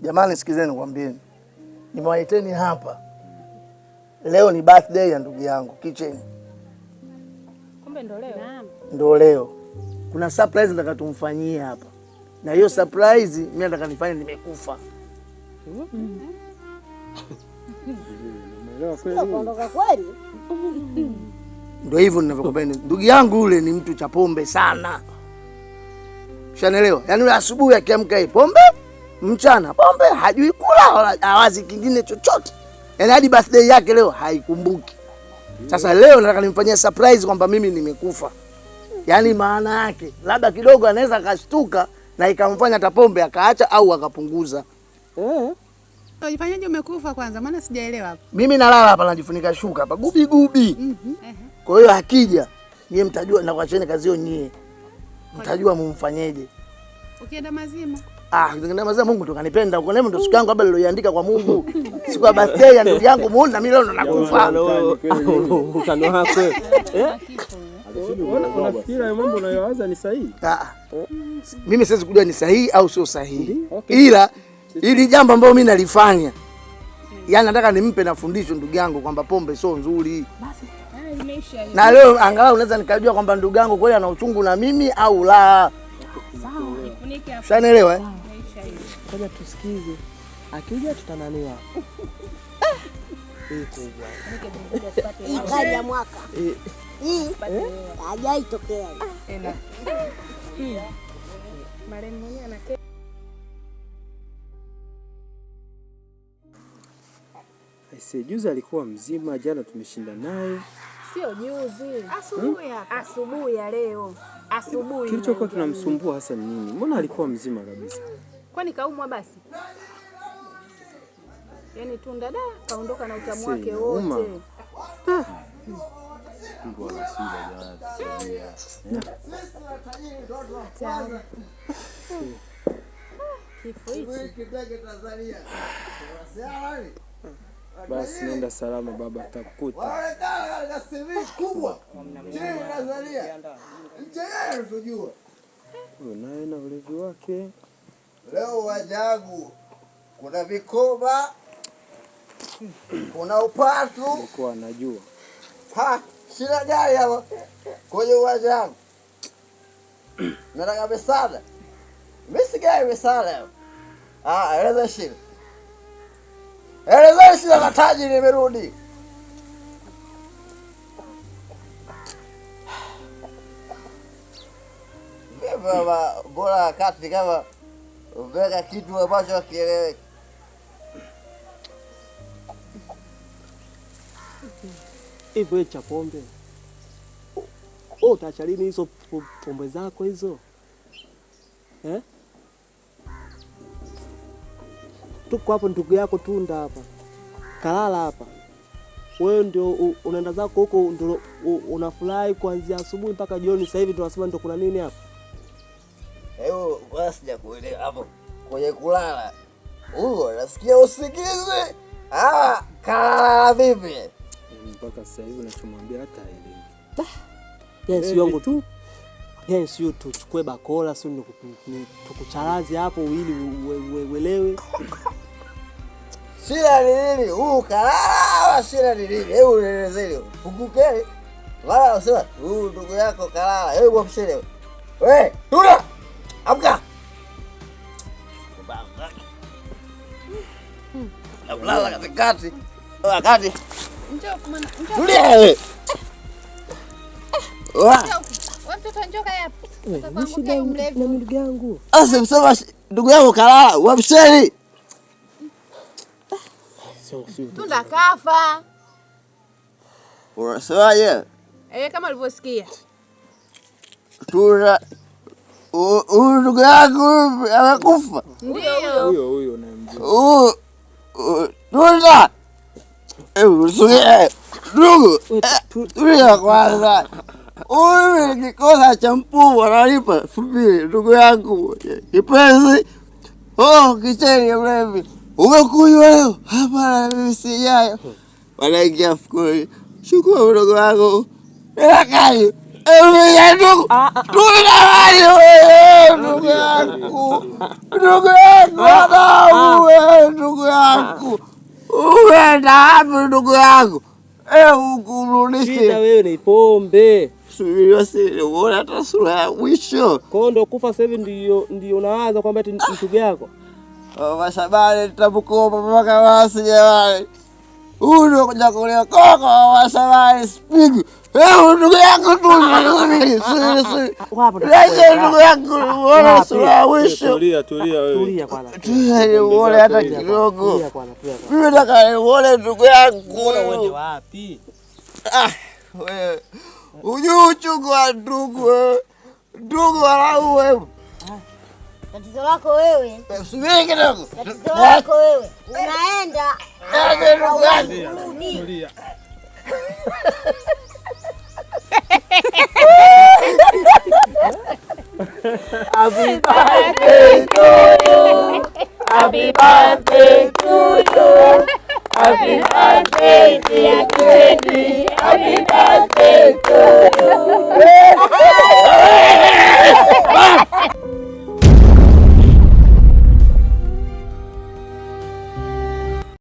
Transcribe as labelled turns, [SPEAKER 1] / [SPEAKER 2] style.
[SPEAKER 1] Jamani sikizeni nikwambieni. Nimewaiteni hapa. Leo ni birthday ya ndugu yangu Kitchen.
[SPEAKER 2] Kumbe ndo leo. Naam.
[SPEAKER 1] Ndo leo. Kuna surprise nataka tumfanyie hapa. Na hiyo surprise mimi nataka nifanye nimekufa.
[SPEAKER 3] Umeelewa kweli?
[SPEAKER 4] Unaondoka kweli?
[SPEAKER 1] Ndio hivyo ninavyokuambia. Ndugu yangu ule ni mtu cha pombe sana. Ushanielewa? Yaani yule asubuhi akiamka hii pombe, mchana pombe, hajui kula wala hawazi kingine chochote. Yaani hadi birthday yake leo haikumbuki. Sasa leo nataka nimfanyie surprise kwamba mimi nimekufa. Yaani maana yake labda kidogo anaweza akashtuka na ikamfanya hata pombe akaacha au akapunguza.
[SPEAKER 2] Unajifanyaje umekufa kwanza? Maana sijaelewa hapo.
[SPEAKER 1] Mimi nalala hapa najifunika shuka hapa gubi gubi. Kwa hiyo akija nyie mtajua na kuacheni kazi hiyo nyie. Mtajua mumfanyeje.
[SPEAKER 2] Ukienda mazima.
[SPEAKER 1] Ukienda mazima Mungu ndo kanipenda. Uko nemo ndo siku yangu labda niliyoandika kwa Mungu. Siku ya birthday ya ndugu yangu muone na mimi leo ndo nakufa.
[SPEAKER 3] Utano wako. Unafikiri mambo unayowaza ni sahihi?
[SPEAKER 1] Mimi siwezi kujua ni sahihi au sio sahihi. Ila ili jambo ambalo mimi nalifanya. Yaani nataka nimpe na fundisho ndugu yangu kwamba pombe sio nzuri. Basi. Na leo angalau unaweza nikajua kwamba ndugu yangu kweli ana uchungu na mimi au la.
[SPEAKER 2] Sawa. Nifunike hapo.
[SPEAKER 1] Unaelewa
[SPEAKER 3] Ngoja tusikize. Akija tutananiwa.
[SPEAKER 4] Hii kali ya mwaka. Hii hajaitokea.
[SPEAKER 2] Marehemu mwenyewe anake.
[SPEAKER 3] Juzi alikuwa mzima, jana tumeshinda naye.
[SPEAKER 2] Sio juzi. Asubuhi ya leo. Asubuhi.
[SPEAKER 3] Kilichokuwa kinamsumbua hasa ni nini? Mbona alikuwa mzima kabisa?
[SPEAKER 2] Kwani kaumwa basi? Yaani tunda da kaondoka na utamu wake wote.
[SPEAKER 5] Mungu anashinda jana.
[SPEAKER 2] Kifo hichi.
[SPEAKER 3] Basi nenda salama baba, takukuta.
[SPEAKER 1] Wale dada kubwa. Ndio Tanzania. Nje yao unajua.
[SPEAKER 3] Naye na ulevi wake.
[SPEAKER 1] Leo wajagu. Kuna vikoba. Kuna upatu.
[SPEAKER 3] Kwa anajua.
[SPEAKER 1] Shida gani hapo? Kwenye wajagu. Nataka msaada. Mimi sigai msaada. Eleza shida. Eleza shida na tajiri nimerudi. Baba, bora kati kama uveka kitu ambacho kieleweki.
[SPEAKER 3] Hivyo cha pombe. Utaacha lini hizo pombe zako hizo? Tuko hapo ndugu yako Tunda hapa. Kalala hapa. Wewe ndio unaenda zako huko ndio unafurahi kuanzia asubuhi mpaka jioni. Sasa hivi tunasema ndio kuna nini hapa?
[SPEAKER 1] Kwa sijakuelewa hapo. Kwenye kulala. Nasikia usingizi. Kalala vipi?
[SPEAKER 3] Mpaka sasa hivi unachomwambia hata haelewi.
[SPEAKER 1] Yes,
[SPEAKER 3] yangu tu. Yes, you tuchukue bakola sio tukucharazi hapo ili uelewe.
[SPEAKER 1] Shida ni nini? Kalala, shida ni nini? Hebu nielezee. Fungukeni. Wala usema, ndugu yako kalala. Hebu mshelewe. Wewe, Tunda! Amka. Lala katikati. Wakati. Njoo. Tulia wewe.
[SPEAKER 2] Watoto njoka yapo.
[SPEAKER 3] Nishida na ndugu yangu.
[SPEAKER 1] Asa msema ndugu yako kalala, wamsheli.
[SPEAKER 2] Tunda kafa.
[SPEAKER 1] Unasemaje?
[SPEAKER 2] Kama ulivyosikia.
[SPEAKER 1] Tunda ndugu yako amekufa.
[SPEAKER 2] Ndio.
[SPEAKER 3] Huyo unamjua.
[SPEAKER 1] Tunda. Usiye. Ndugu. Tulia kwanza. Nikikosa champuu analipa. Subiri ndugu yangu. Kipenzi. Kicheni mlevi. Umekunywa leo? Hapana mimi sijayo. Wanaingia fukoni. Shukuru ndugu wangu. Nakayo. Ndugu. Tuna wali wewe ndugu yangu. Ndugu yangu. wewe ndugu yangu. Umeenda wapi ndugu yangu? Ukurudishe.
[SPEAKER 3] Shida wewe ni pombe.
[SPEAKER 1] Subiri siri, uone hata sura ya mwisho.
[SPEAKER 3] Kwa hiyo ndio kufa sasa hivi ndio unawaza kwamba eti ndugu yako.
[SPEAKER 1] Washabani tutabukopa mpaka basi jamani. Ndio kuja kulea koko washabani speak. Ndugu yangu tu.
[SPEAKER 3] Wapo
[SPEAKER 1] ndugu yangu, uone sura ya mwisho.
[SPEAKER 5] Tulia wewe.
[SPEAKER 3] Tulia kwanza.
[SPEAKER 1] Tulia uone hata kidogo.
[SPEAKER 3] Tulia kwanza.
[SPEAKER 1] Mimi nataka uone ndugu yangu.
[SPEAKER 3] Uende wapi?
[SPEAKER 1] Wewe. Uchungu wa ndugu wewe. Ndugu walau wewe.
[SPEAKER 4] Tatizo lako wewe.
[SPEAKER 1] Subiri kidogo.
[SPEAKER 4] Tatizo lako wewe. Unaenda.
[SPEAKER 1] Ndugu yangu.
[SPEAKER 3] Tulia.
[SPEAKER 1] Happy birthday to you. Happy birthday to you. Happy birthday dear Teddy. Happy birthday to you.